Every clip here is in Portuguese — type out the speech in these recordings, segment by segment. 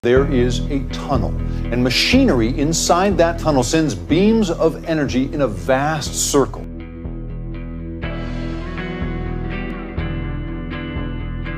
There is a tunnel, and machinery inside that tunnel sends beams of energy in a vast circle.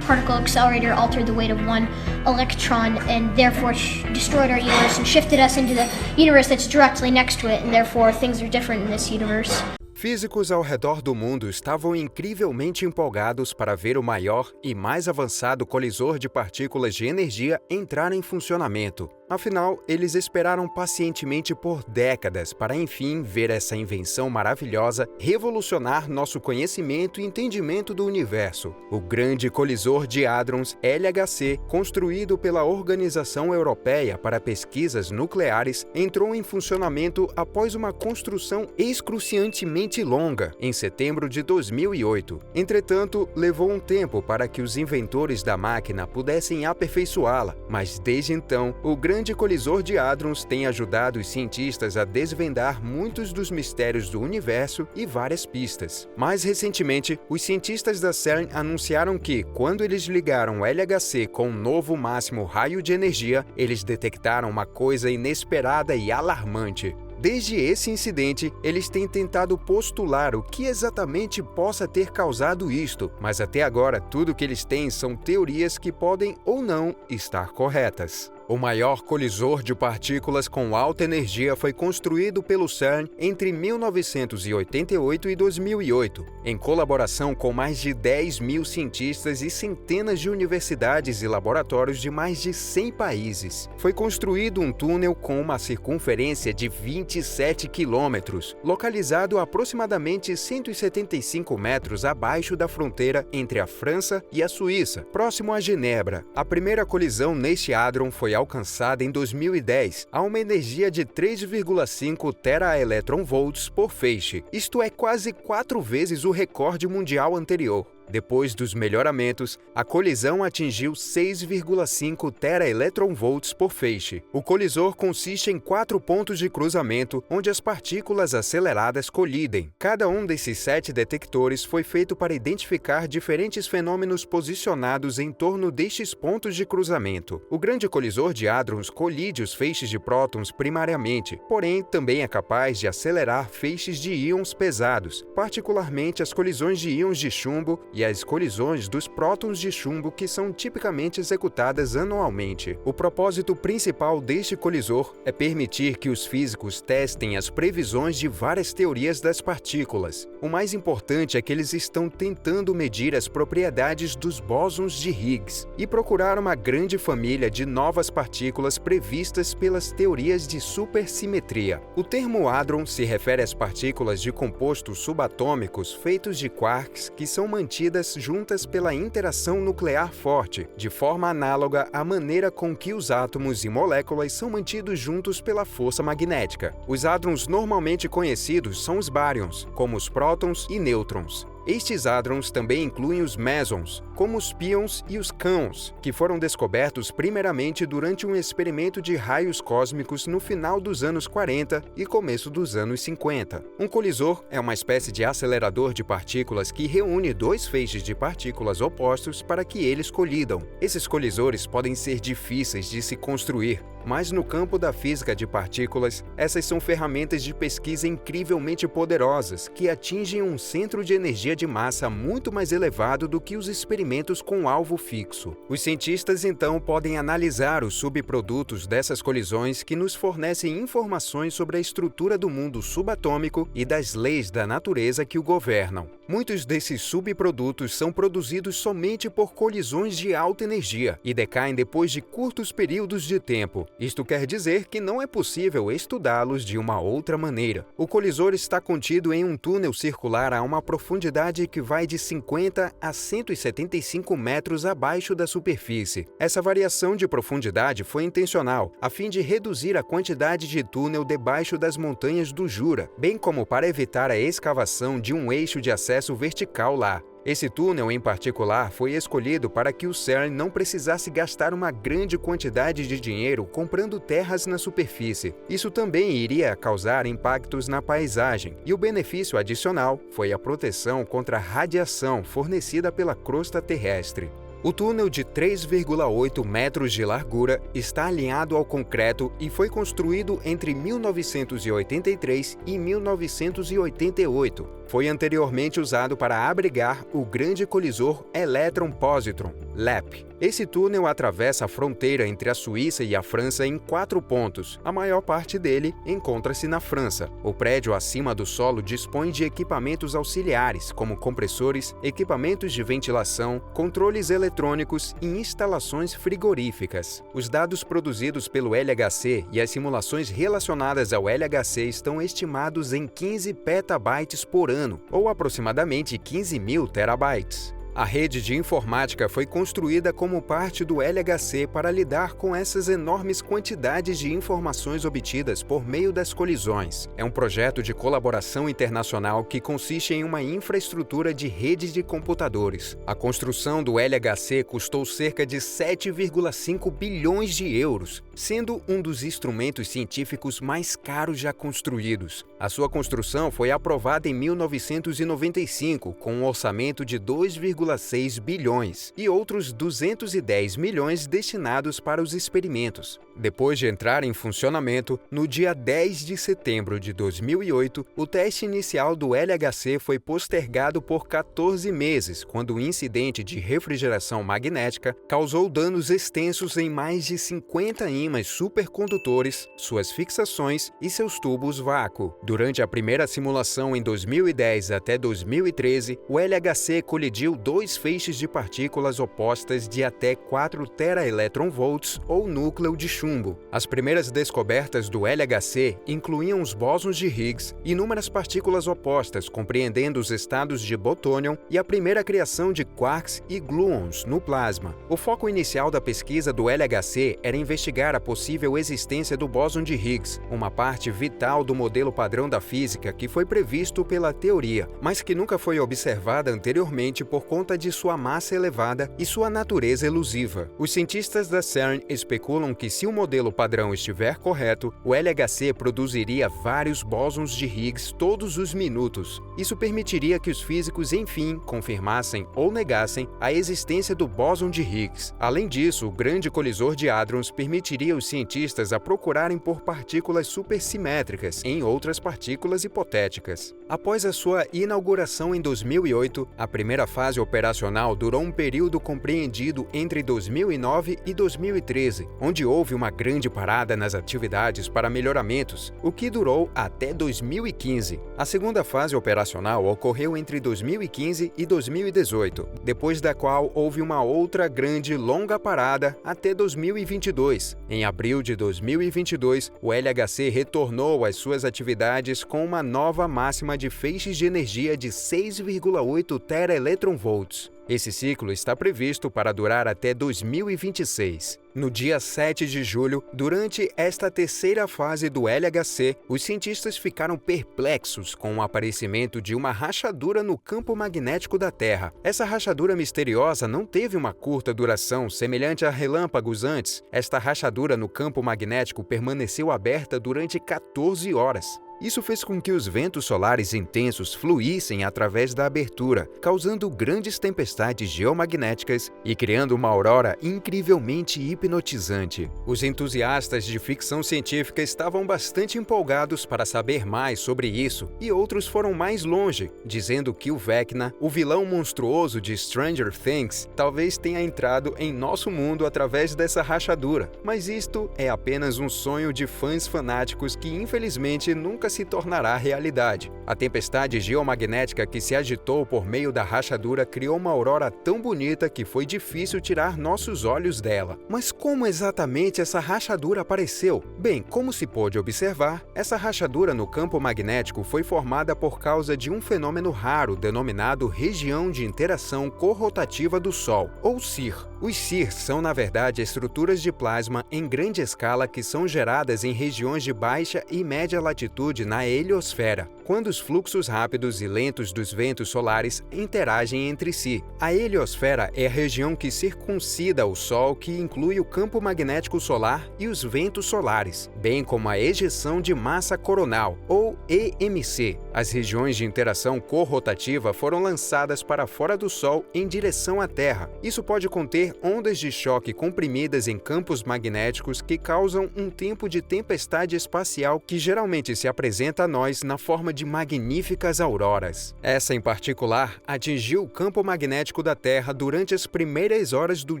Particle accelerator altered the weight of one electron and therefore destroyed our universe and shifted us into the universe that's directly next to it, and therefore things are different in this universe. Físicos ao redor do mundo estavam incrivelmente empolgados para ver o maior e mais avançado colisor de partículas de energia entrar em funcionamento. Afinal, eles esperaram pacientemente por décadas para enfim ver essa invenção maravilhosa revolucionar nosso conhecimento e entendimento do universo. O Grande Colisor de Hadrons LHC, construído pela Organização Europeia para Pesquisas Nucleares, entrou em funcionamento após uma construção excruciantemente longa, em setembro de 2008. Entretanto, levou um tempo para que os inventores da máquina pudessem aperfeiçoá-la, mas desde então, o Grande Colisor de Hadrons tem ajudado os cientistas a desvendar muitos dos mistérios do universo e várias pistas. Mais recentemente, os cientistas da CERN anunciaram que, quando eles ligaram o LHC com um novo máximo raio de energia, eles detectaram uma coisa inesperada e alarmante. Desde esse incidente, eles têm tentado postular o que exatamente possa ter causado isto, mas até agora tudo que eles têm são teorias que podem ou não estar corretas. O maior colisor de partículas com alta energia foi construído pelo CERN entre 1988 e 2008, em colaboração com mais de 10 mil cientistas e centenas de universidades e laboratórios de mais de 100 países. Foi construído um túnel com uma circunferência de 27 quilômetros, localizado a aproximadamente 175 metros abaixo da fronteira entre a França e a Suíça, próximo a Genebra. A primeira colisão neste hadron foi alcançada em 2010 a uma energia de 3,5 teraelectronvolts por feixe, isto é quase 4 vezes o recorde mundial anterior. Depois dos melhoramentos, a colisão atingiu 6,5 teraelectronvolts por feixe. O colisor consiste em 4 pontos de cruzamento onde as partículas aceleradas colidem. Cada um desses 7 detectores foi feito para identificar diferentes fenômenos posicionados em torno destes pontos de cruzamento. O Grande Colisor de Hadrons colide os feixes de prótons primariamente, porém também é capaz de acelerar feixes de íons pesados, particularmente as colisões de íons de chumbo e as colisões dos prótons de chumbo que são tipicamente executadas anualmente. O propósito principal deste colisor é permitir que os físicos testem as previsões de várias teorias das partículas. O mais importante é que eles estão tentando medir as propriedades dos bósons de Higgs e procurar uma grande família de novas partículas previstas pelas teorias de supersimetria. O termo hadron se refere às partículas de compostos subatômicos feitos de quarks que são mantidas juntas pela interação nuclear forte, de forma análoga à maneira com que os átomos e moléculas são mantidos juntos pela força magnética. Os hadrons normalmente conhecidos são os baryons, como os prótons e nêutrons. Estes hadrons também incluem os mesons, como os pions e os câons, que foram descobertos primeiramente durante um experimento de raios cósmicos no final dos anos 40 e começo dos anos 50. Um colisor é uma espécie de acelerador de partículas que reúne 2 feixes de partículas opostos para que eles colidam. Esses colisores podem ser difíceis de se construir, mas no campo da física de partículas, essas são ferramentas de pesquisa incrivelmente poderosas que atingem um centro de energia de massa muito mais elevado do que os experimentos com alvo fixo. Os cientistas então podem analisar os subprodutos dessas colisões que nos fornecem informações sobre a estrutura do mundo subatômico e das leis da natureza que o governam. Muitos desses subprodutos são produzidos somente por colisões de alta energia e decaem depois de curtos períodos de tempo. Isto quer dizer que não é possível estudá-los de uma outra maneira. O colisor está contido em um túnel circular a uma profundidade que vai de 50 a 175 metros abaixo da superfície. Essa variação de profundidade foi intencional, a fim de reduzir a quantidade de túnel debaixo das montanhas do Jura, bem como para evitar a escavação de um eixo de acesso vertical lá. Esse túnel, em particular, foi escolhido para que o CERN não precisasse gastar uma grande quantidade de dinheiro comprando terras na superfície. Isso também iria causar impactos na paisagem, e o benefício adicional foi a proteção contra a radiação fornecida pela crosta terrestre. O túnel de 3,8 metros de largura está alinhado ao concreto e foi construído entre 1983 e 1988. Foi anteriormente usado para abrigar o Grande Colisor Elétron-Positron, LEP. Esse túnel atravessa a fronteira entre a Suíça e a França em 4 pontos. A maior parte dele encontra-se na França. O prédio acima do solo dispõe de equipamentos auxiliares, como compressores, equipamentos de ventilação, controles eletrônicos e instalações frigoríficas. Os dados produzidos pelo LHC e as simulações relacionadas ao LHC estão estimados em 15 petabytes por ano, ou aproximadamente 15.000 terabytes. A rede de informática foi construída como parte do LHC para lidar com essas enormes quantidades de informações obtidas por meio das colisões. É um projeto de colaboração internacional que consiste em uma infraestrutura de redes de computadores. A construção do LHC custou cerca de 7,5 bilhões de euros, sendo um dos instrumentos científicos mais caros já construídos. A sua construção foi aprovada em 1995, com um orçamento de 2,6 bilhões e outros 210 milhões destinados para os experimentos. Depois de entrar em funcionamento, no dia 10 de setembro de 2008, o teste inicial do LHC foi postergado por 14 meses, quando o incidente de refrigeração magnética causou danos extensos em mais de 50 ímãs supercondutores, suas fixações e seus tubos vácuo. Durante a primeira simulação em 2010 até 2013, o LHC colidiu 2 feixes de partículas opostas de até 4 teraelectronvolts ou núcleo de chumbo. As primeiras descobertas do LHC incluíam os bósons de Higgs, inúmeras partículas opostas compreendendo os estados de botônion e a primeira criação de quarks e gluons no plasma. O foco inicial da pesquisa do LHC era investigar a possível existência do bóson de Higgs, uma parte vital do modelo padrão da física que foi previsto pela teoria, mas que nunca foi observada anteriormente por conta de sua massa elevada e sua natureza elusiva. Os cientistas da CERN especulam que se o modelo padrão estiver correto, o LHC produziria vários bósons de Higgs todos os minutos. Isso permitiria que os físicos, enfim, confirmassem ou negassem a existência do bóson de Higgs. Além disso, o Grande Colisor de Hadrons permitiria os cientistas a procurarem por partículas supersimétricas em outras partículas hipotéticas. Após a sua inauguração em 2008, a primeira fase operacional durou um período compreendido entre 2009 e 2013, onde houve uma grande parada nas atividades para melhoramentos, o que durou até 2015. A segunda fase operacional ocorreu entre 2015 e 2018, depois da qual houve uma outra grande longa parada até 2022. Em abril de 2022, o LHC retornou às suas atividades com uma nova máxima de feixes de energia de 6,8 teraelectronvolts. Esse ciclo está previsto para durar até 2026. No dia 7 de julho, durante esta terceira fase do LHC, os cientistas ficaram perplexos com o aparecimento de uma rachadura no campo magnético da Terra. Essa rachadura misteriosa não teve uma curta duração, semelhante a relâmpagos antes. Esta rachadura no campo magnético permaneceu aberta durante 14 horas. Isso fez com que os ventos solares intensos fluíssem através da abertura, causando grandes tempestades geomagnéticas e criando uma aurora incrivelmente hipnotizante. Os entusiastas de ficção científica estavam bastante empolgados para saber mais sobre isso, e outros foram mais longe, dizendo que o Vecna, o vilão monstruoso de Stranger Things, talvez tenha entrado em nosso mundo através dessa rachadura. Mas isto é apenas um sonho de fãs fanáticos que infelizmente nunca se tornará realidade. A tempestade geomagnética que se agitou por meio da rachadura criou uma aurora tão bonita que foi difícil tirar nossos olhos dela. Mas como exatamente essa rachadura apareceu? Bem, como se pôde observar, essa rachadura no campo magnético foi formada por causa de um fenômeno raro denominado região de interação corrotativa do Sol, ou SIR. Os SIR são, na verdade, estruturas de plasma em grande escala que são geradas em regiões de baixa e média latitude altitude na heliosfera, quando os fluxos rápidos e lentos dos ventos solares interagem entre si. A heliosfera é a região que circuncida o Sol, que inclui o campo magnético solar e os ventos solares, bem como a ejeção de massa coronal, ou EMC. As regiões de interação corrotativa foram lançadas para fora do Sol em direção à Terra. Isso pode conter ondas de choque comprimidas em campos magnéticos que causam um tempo de tempestade espacial que geralmente se apresenta a nós na forma de magníficas auroras. Essa, em particular, atingiu o campo magnético da Terra durante as primeiras horas do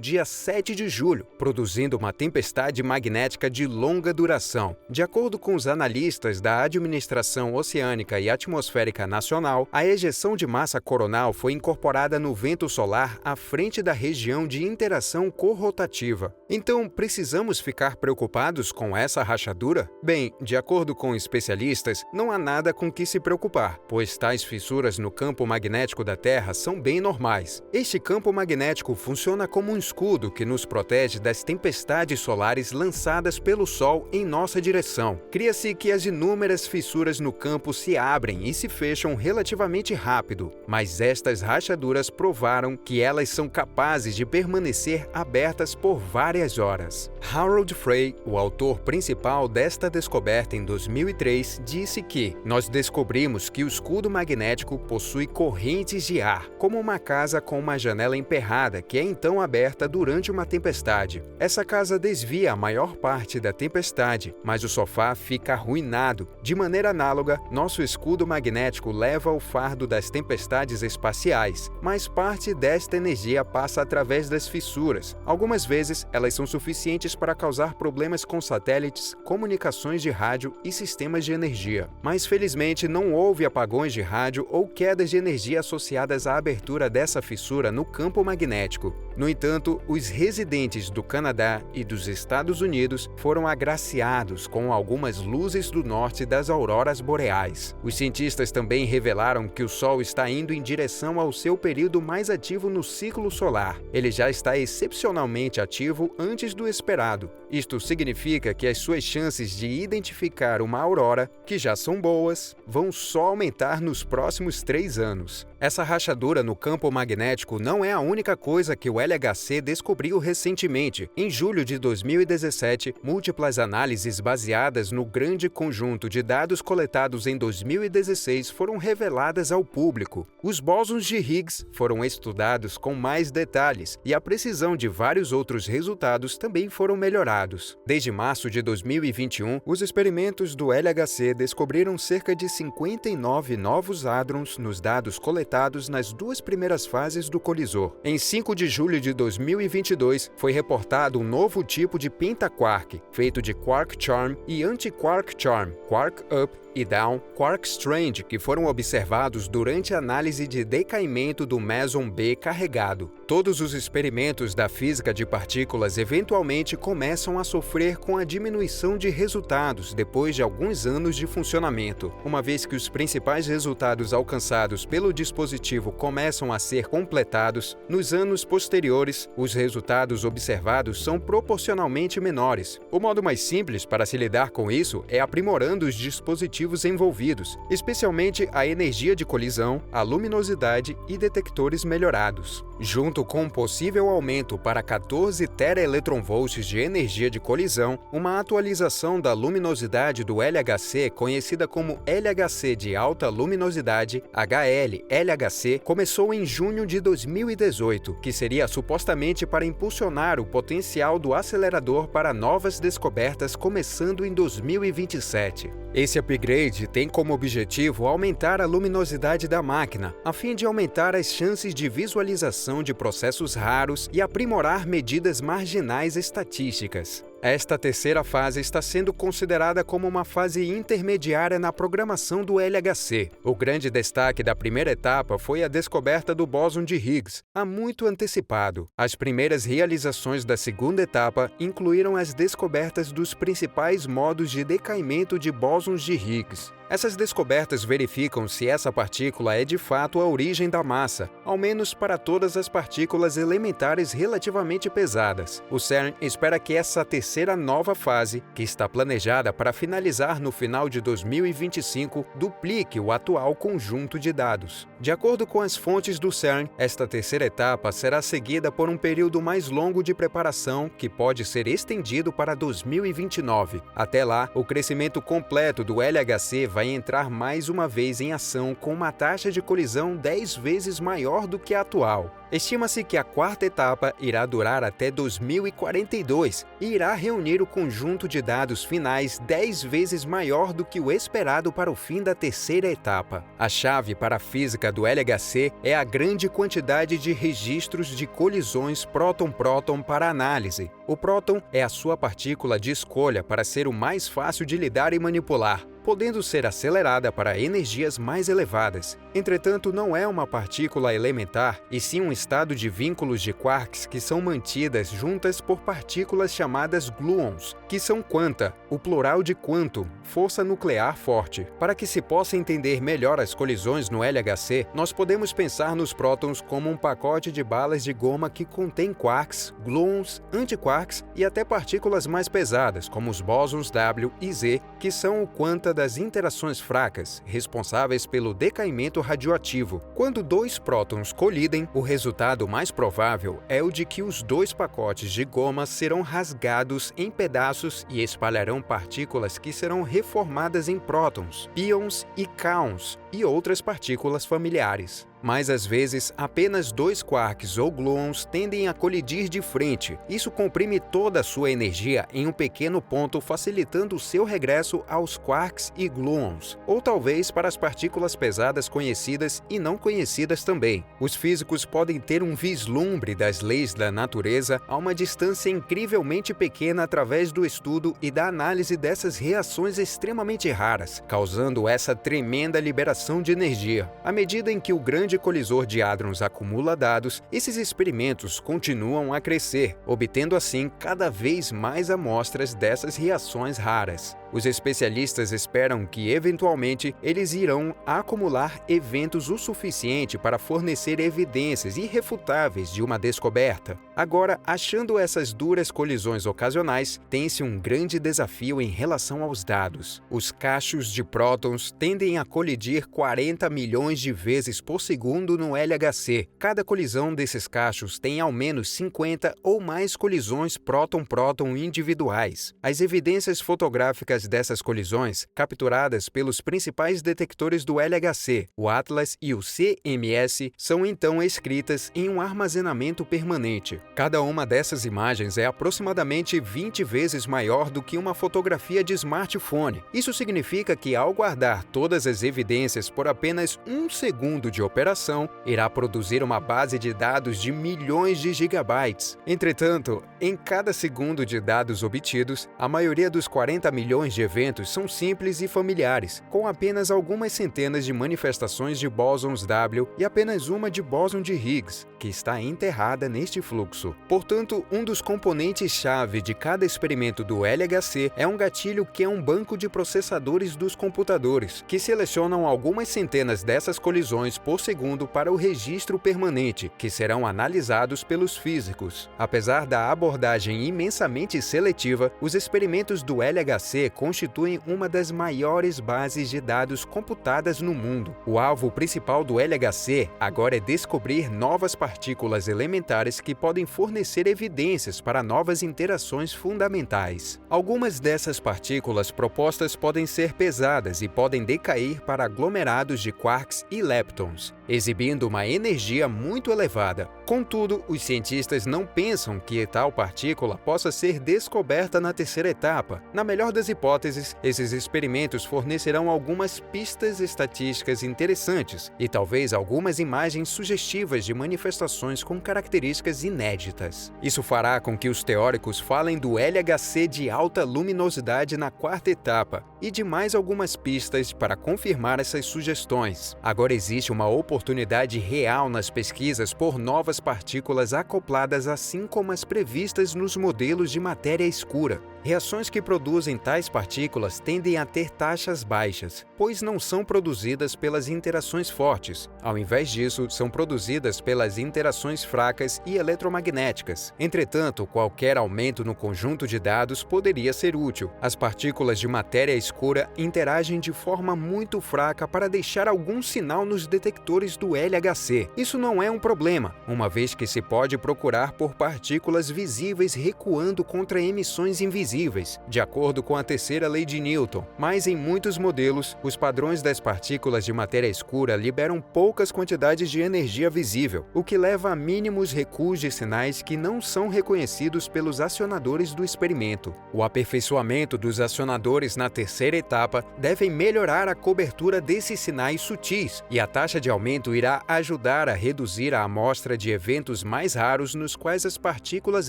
dia 7 de julho, produzindo uma tempestade magnética de longa duração. De acordo com os analistas da Administração Oceânica e Atmosférica Nacional, a ejeção de massa coronal foi incorporada no vento solar à frente da região de interação corrotativa. Então, precisamos ficar preocupados com essa rachadura? Bem, de acordo com especialistas, não há nada com que se preocupar, pois tais fissuras no campo magnético da Terra são bem normais. Este campo magnético funciona como um escudo que nos protege das tempestades solares lançadas pelo Sol em nossa direção. Cria-se que as inúmeras fissuras no campo se abrem e se fecham relativamente rápido, mas estas rachaduras provaram que elas são capazes de permanecer abertas por várias horas. Harold Frey, o autor principal desta descoberta em 2003, disse que nós descobrimos que o escudo magnético possui correntes de ar, como uma casa com uma janela emperrada que é então aberta durante uma tempestade. Essa casa desvia a maior parte da tempestade, mas o sofá fica arruinado. De maneira análoga, nosso escudo magnético leva o fardo das tempestades espaciais, mas parte desta energia passa através das fissuras. Algumas vezes, elas são suficientes para causar problemas com satélites, comunicações de rádio e sistemas de energia. Mas felizmente não houve apagões de rádio ou quedas de energia associadas à abertura dessa fissura no campo magnético. No entanto, os residentes do Canadá e dos Estados Unidos foram agraciados com algumas luzes do norte das auroras boreais. Os cientistas também revelaram que o Sol está indo em direção ao seu período mais ativo no ciclo solar. Ele já está excepcionalmente ativo antes do esperado. Isto significa que as suas chances de identificar uma aurora, que já são boas, vão só aumentar nos próximos 3 anos. Essa rachadura no campo magnético não é a única coisa que o LHC descobriu recentemente. Em julho de 2017, múltiplas análises baseadas no grande conjunto de dados coletados em 2016 foram reveladas ao público. Os bósons de Higgs foram estudados com mais detalhes e a precisão de vários outros resultados também foram melhorados. Desde março de 2021, os experimentos do LHC descobriram cerca de 59 novos hadrons nos dados coletados nas 2 primeiras fases do colisor. Em 5 de julho de 2022, foi reportado um novo tipo de pentaquark, feito de quark charm e anti-quark charm, quark up e down quark strange, que foram observados durante a análise de decaimento do meson B carregado. Todos os experimentos da física de partículas eventualmente começam a sofrer com a diminuição de resultados depois de alguns anos de funcionamento, uma vez que os principais resultados alcançados pelo dispositivo começam a ser completados. Nos anos posteriores, os resultados observados são proporcionalmente menores. O modo mais simples para se lidar com isso é aprimorando os dispositivos envolvidos, especialmente a energia de colisão, a luminosidade e detectores melhorados. Junto com um possível aumento para 14 teraelectronvolts de energia de colisão, uma atualização da luminosidade do LHC, conhecida como LHC de alta luminosidade, HL-LHC, começou em junho de 2018, que seria supostamente para impulsionar o potencial do acelerador para novas descobertas começando em 2027. Esse upgrade tem como objetivo aumentar a luminosidade da máquina, a fim de aumentar as chances de visualização de processos raros e aprimorar medidas marginais estatísticas. Esta terceira fase está sendo considerada como uma fase intermediária na programação do LHC. O grande destaque da primeira etapa foi a descoberta do bóson de Higgs, há muito antecipado. As primeiras realizações da segunda etapa incluíram as descobertas dos principais modos de decaimento de bósons de Higgs. Essas descobertas verificam se essa partícula é de fato a origem da massa, ao menos para todas as partículas elementares relativamente pesadas. O CERN espera que essa terceira nova fase, que está planejada para finalizar no final de 2025, duplique o atual conjunto de dados. De acordo com as fontes do CERN, esta terceira etapa será seguida por um período mais longo de preparação que pode ser estendido para 2029. Até lá, o crescimento completo do LHC vai entrar mais uma vez em ação com uma taxa de colisão 10 vezes maior do que a atual. Estima-se que a quarta etapa irá durar até 2042 e irá reunir o conjunto de dados finais 10 vezes maior do que o esperado para o fim da terceira etapa. A chave para a física do LHC é a grande quantidade de registros de colisões próton-próton para análise. O próton é a sua partícula de escolha para ser o mais fácil de lidar e manipular, podendo ser acelerada para energias mais elevadas. Entretanto, não é uma partícula elementar, e sim um estado de vínculos de quarks que são mantidas juntas por partículas chamadas gluons, que são quanta, o plural de quantum, força nuclear forte. Para que se possa entender melhor as colisões no LHC, nós podemos pensar nos prótons como um pacote de balas de goma que contém quarks, gluons, antiquarks e até partículas mais pesadas, como os bósons W e Z, que são o quanta das interações fracas, responsáveis pelo decaimento radioativo. Quando dois prótons colidem, o resultado mais provável é o de que os dois pacotes de goma serão rasgados em pedaços e espalharão partículas que serão reformadas em prótons, pions e kaons e outras partículas familiares. Mas às vezes, apenas dois quarks ou gluons tendem a colidir de frente. Isso comprime toda a sua energia em um pequeno ponto, facilitando o seu regresso aos quarks e gluons, ou talvez para as partículas pesadas conhecidas e não conhecidas também. Os físicos podem ter um vislumbre das leis da natureza a uma distância incrivelmente pequena através do estudo e da análise dessas reações extremamente raras, causando essa tremenda liberação de energia. À medida em que o grande colisor de hadrons acumula dados, esses experimentos continuam a crescer, obtendo assim cada vez mais amostras dessas reações raras. Os especialistas esperam que, eventualmente, eles irão acumular eventos o suficiente para fornecer evidências irrefutáveis de uma descoberta. Agora, achando essas duras colisões ocasionais, tem-se um grande desafio em relação aos dados. Os cachos de prótons tendem a colidir 40 milhões de vezes por segundo no LHC. Cada colisão desses cachos tem ao menos 50 ou mais colisões próton-próton individuais. As evidências fotográficas dessas colisões, capturadas pelos principais detectores do LHC, o Atlas e o CMS, são então escritas em um armazenamento permanente. Cada uma dessas imagens é aproximadamente 20 vezes maior do que uma fotografia de smartphone. Isso significa que, ao guardar todas as evidências por apenas um segundo de operação, irá produzir uma base de dados de milhões de gigabytes. Entretanto, em cada segundo de dados obtidos, a maioria dos 40 milhões de eventos são simples e familiares, com apenas algumas centenas de manifestações de bósons W e apenas uma de bóson de Higgs, que está enterrada neste fluxo. Portanto, um dos componentes-chave de cada experimento do LHC é um gatilho que é um banco de processadores dos computadores, que selecionam algumas centenas dessas colisões por segundo para o registro permanente, que serão analisados pelos físicos. Apesar da abordagem imensamente seletiva, os experimentos do LHC constituem uma das maiores bases de dados computadas no mundo. O alvo principal do LHC agora é descobrir novas partículas elementares que podem fornecer evidências para novas interações fundamentais. Algumas dessas partículas propostas podem ser pesadas e podem decair para aglomerados de quarks e leptons, exibindo uma energia muito elevada. Contudo, os cientistas não pensam que tal partícula possa ser descoberta na terceira etapa. Na melhor das hipóteses, esses experimentos fornecerão algumas pistas estatísticas interessantes e talvez algumas imagens sugestivas de manifestações com características inéditas. Isso fará com que os teóricos falem do LHC de alta luminosidade na quarta etapa e de mais algumas pistas para confirmar essas sugestões. Agora existe uma oportunidade real nas pesquisas por novas partículas acopladas assim como as previstas nos modelos de matéria escura. Reações que produzem tais partículas tendem a ter taxas baixas, pois não são produzidas pelas interações fortes. Ao invés disso, são produzidas pelas interações fracas e eletromagnéticas. Entretanto, qualquer aumento no conjunto de dados poderia ser útil. As partículas de matéria escura interagem de forma muito fraca para deixar algum sinal nos detectores do LHC. Isso não é um problema, uma vez que se pode procurar por partículas visíveis recuando contra emissões invisíveis, de acordo com a terceira lei de Newton. Mas em muitos modelos, os padrões das partículas de matéria escura liberam poucas quantidades de energia visível, o que leva a mínimos recuos de sinais que não são reconhecidos pelos acionadores do experimento. O aperfeiçoamento dos acionadores na terceira etapa deve melhorar a cobertura desses sinais sutis, e a taxa de aumento irá ajudar a reduzir a amostra de eventos mais raros nos quais as partículas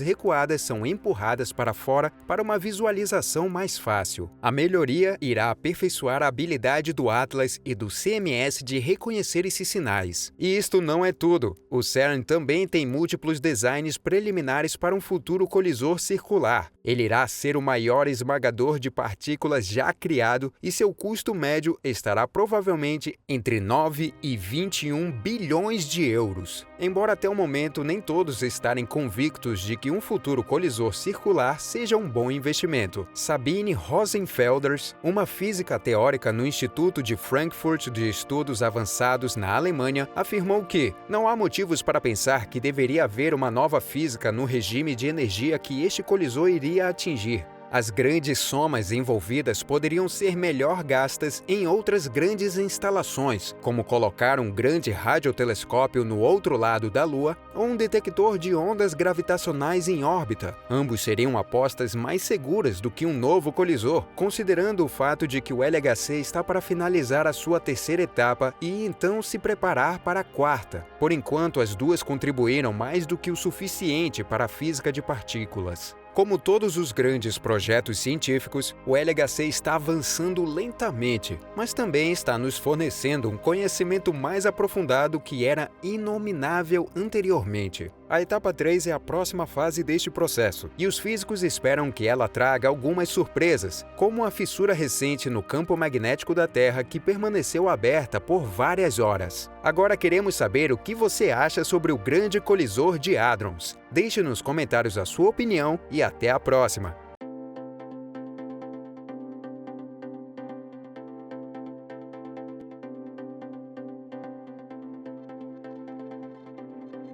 recuadas são empurradas para fora para uma visualização mais fácil. A melhoria irá aperfeiçoar a habilidade do Atlas e do CMS de reconhecer esses sinais. E isto não é tudo. O CERN também tem múltiplos designs preliminares para um futuro colisor circular. Ele irá ser o maior esmagador de partículas já criado e seu custo médio estará provavelmente entre 9 e 21 bilhões de euros. Embora até o momento nem todos estarem convictos de que um futuro colisor circular seja um bom investimento. Sabine Rosenfelders, uma física teórica no Instituto de Frankfurt de Estudos Avançados na Alemanha, afirmou que não há motivos para pensar que deveria haver uma nova física no regime de energia que este colisor iria atingir. As grandes somas envolvidas poderiam ser melhor gastas em outras grandes instalações, como colocar um grande radiotelescópio no outro lado da Lua ou um detector de ondas gravitacionais em órbita. Ambos seriam apostas mais seguras do que um novo colisor, considerando o fato de que o LHC está para finalizar a sua terceira etapa e então se preparar para a quarta. Por enquanto, as duas contribuíram mais do que o suficiente para a física de partículas. Como todos os grandes projetos científicos, o LHC está avançando lentamente, mas também está nos fornecendo um conhecimento mais aprofundado que era inominável anteriormente. A etapa 3 é a próxima fase deste processo, e os físicos esperam que ela traga algumas surpresas, como a fissura recente no campo magnético da Terra que permaneceu aberta por várias horas. Agora queremos saber o que você acha sobre o grande colisor de Hadrons. Deixe nos comentários a sua opinião e até a próxima!